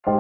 What's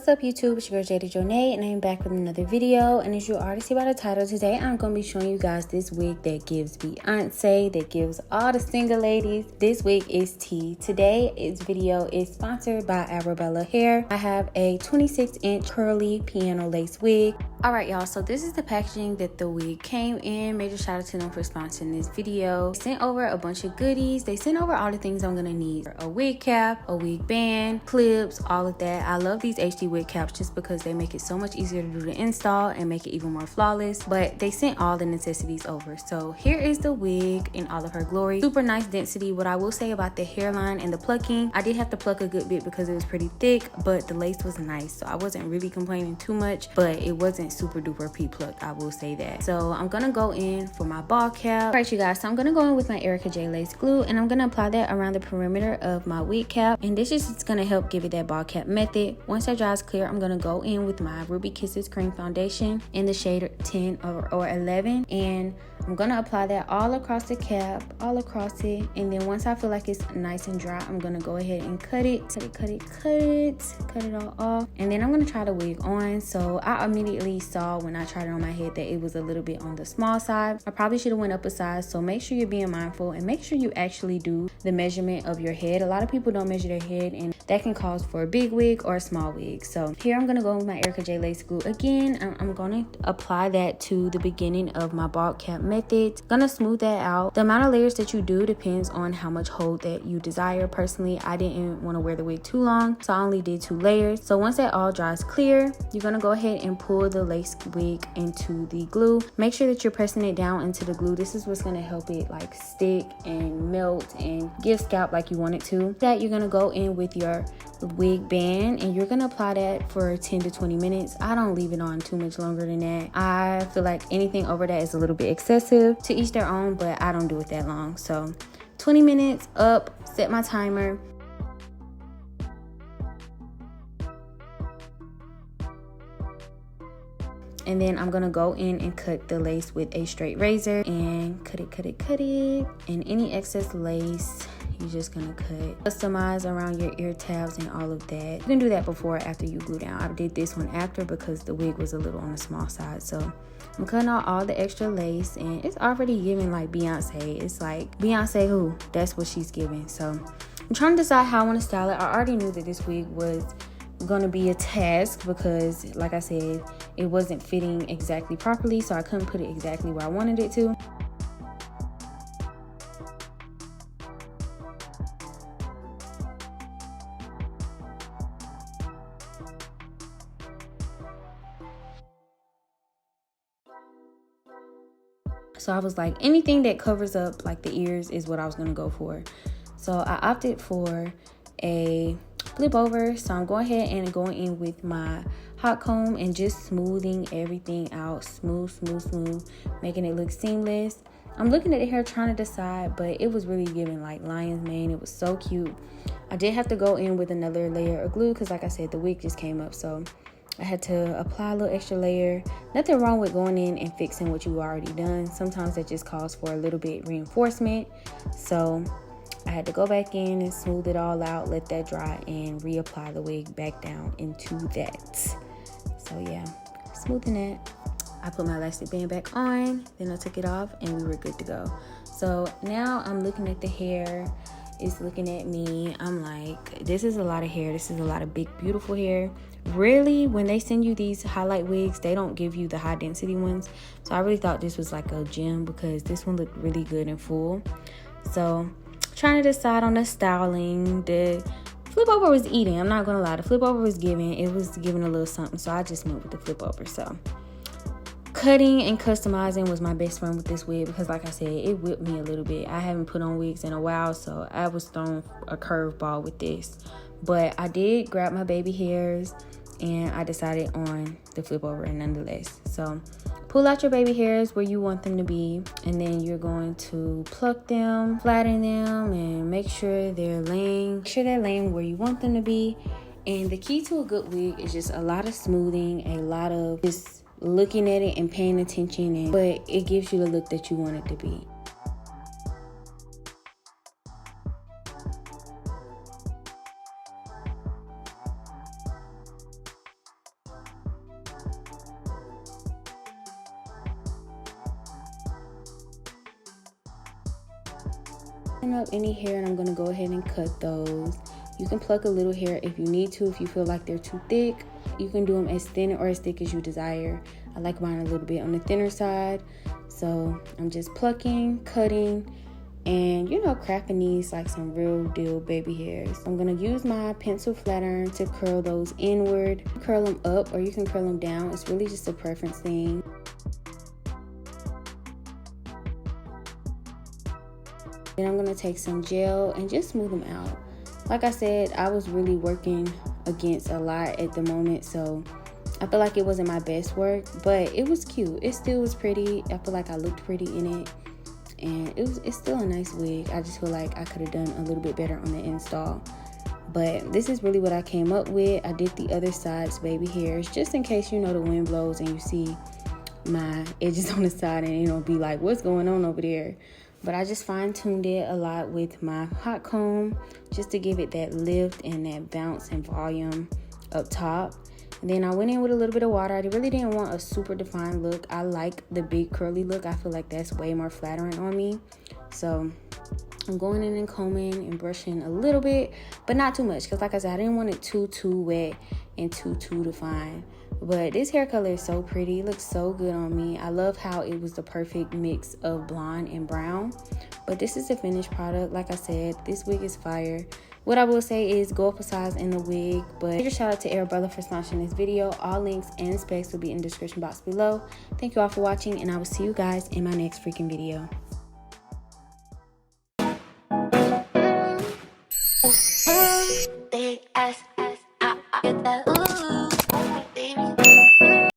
up YouTube, it's your girl Jada Jonay and I'm back with another video. And as you already see by the title, today I'm going to be showing you guys this wig that gives Beyonce, that gives all the single ladies. This wig is tea. Today's video is sponsored by Arabella Hair. I have a 26-inch curly piano lace wig. Alright y'all, so this is the packaging that the wig came in. Major shout out to them for sponsoring this video. They sent over a bunch of goodies. They sent over all the things I'm going to need. A wig cap, a wig band, clips, all of that. I love these HD wig caps just because they make it so much easier to do the install and make it even more flawless. But they sent all the necessities over. So here is the wig in all of her glory. Super nice density. What I will say about the hairline and the plucking, I did have to pluck a good bit because it was pretty thick, but the lace was nice. So I wasn't really complaining too much, but it wasn't super duper pre-plucked, I will say that. So I'm gonna go in for my ball cap. All right you guys, so I'm gonna go in with my Erica J lace glue and I'm gonna apply that around the perimeter of my wig cap, and this is just gonna help give it that ball cap method. Once that dries clear, I'm gonna go in with my Ruby Kisses cream foundation in the shade 10 or 11, and I'm gonna apply that all across the cap, all across it, and then once I feel like it's nice and dry, I'm gonna go ahead and cut it all off, and then I'm gonna try the wig on. So I immediately saw when I tried it on my head that it was a little bit on the small side. I probably should have went up a size, so make sure you're being mindful and make sure you actually do the measurement of your head. A lot of people don't measure their head, and that can cause for a big wig or a small wig. So here I'm gonna go with my Erica J lace glue again. I'm gonna apply that to the beginning of my ball cap method. Gonna smooth that out. The amount of layers that you do depends on how much hold that you desire. Personally, I didn't want to wear the wig too long, so I only did 2 layers. So once that all dries clear, you're gonna go ahead and pull the lace wig into the glue. Make sure that you're pressing it down into the glue. This is what's gonna help it like stick and melt and give scalp like you want it to. That you're gonna go in with your wig band and you're gonna apply that for 10 to 20 minutes. I don't leave it on too much longer than that. I feel like anything over that is a little bit excessive. To each their own, but I don't do it that long. So 20 minutes up, set my timer. And then I'm gonna go in and cut the lace with a straight razor and cut it. And any excess lace, you're just gonna cut. Customize around your ear tabs and all of that. You can do that before or after you glue down. I did this one after because the wig was a little on the small side. So I'm cutting out all the extra lace, and it's already giving like Beyonce. It's like Beyonce who? That's what she's giving. So I'm trying to decide how I want to style it. I already knew that this wig was gonna be a task because, like I said, it wasn't fitting exactly properly, so I couldn't put it exactly where I wanted it to. So I was like, anything that covers up like the ears is what I was gonna go for. So I opted for a flip over. So I'm going ahead and going in with my hot comb and just smoothing everything out. Smooth, making it look seamless. I'm looking at the hair trying to decide, but it was really giving like lion's mane. It was so cute. I did have to go in with another layer of glue because, like I said, the wig just came up, so I had to apply a little extra layer. Nothing wrong with going in and fixing what you already done. Sometimes that just calls for a little bit reinforcement. So I had to go back in and smooth it all out, let that dry, and reapply the wig back down into that. So yeah, smoothing that. I put my elastic band back on, then I took it off, and we were good to go. So now I'm looking at the hair. It's looking at me. I'm like, this is a lot of hair. This is a lot of big, beautiful hair. Really, when they send you these highlight wigs, they don't give you the high density ones. So I really thought this was like a gem because this one looked really good and full. So trying to decide on the styling. The flip over was eating. I'm not gonna lie. The flip over was giving. It was giving a little something. So I just went with the flip over. So cutting and customizing was my best friend with this wig because, like I said, it whipped me a little bit. I haven't put on wigs in a while, so I was thrown a curveball with this. But I did grab my baby hairs and I decided on the flip over nonetheless. So pull out your baby hairs where you want them to be, and then you're going to pluck them, flatten them, and make sure they're laying where you want them to be. And the key to a good wig is just a lot of smoothing, a lot of just looking at it and paying attention, but it gives you the look that you want it to be. Up any hair, and I'm going to go ahead and cut those. You can pluck a little hair if you need to, if you feel like they're too thick. You can do them as thin or as thick as you desire. I like mine a little bit on the thinner side, so I'm just plucking, cutting, and crafting these like some real deal baby hairs. I'm going to use my pencil flat iron to curl those inward. Curl them up or you can curl them down. It's really just a preference thing. Then I'm going to take some gel and just smooth them out. Like I said, I was really working against a lot at the moment, so I feel like it wasn't my best work, but it was cute. It still was pretty. I feel like I looked pretty in it, and it's still a nice wig. I just feel like I could have done a little bit better on the install, but this is really what I came up with. I did the other side's baby hairs just in case the wind blows and you see my edges on the side and be like, what's going on over there? But I just fine-tuned it a lot with my hot comb just to give it that lift and that bounce and volume up top. And then I went in with a little bit of water. I really didn't want a super defined look. I like the big curly look. I feel like that's way more flattering on me. So I'm going in and combing and brushing a little bit, but not too much, because like I said, I didn't want it too wet and too defined. But this hair color is so pretty. It looks so good on me. I love how it was the perfect mix of blonde and brown. But this is the finished product. Like I said, this wig is fire. What I will say is go up a size in the wig. But major shout out to ARABELLA for sponsoring this video. All links and specs will be in the description box below. Thank you all for watching, and I will see you guys in my next freaking video. Big ass, get that.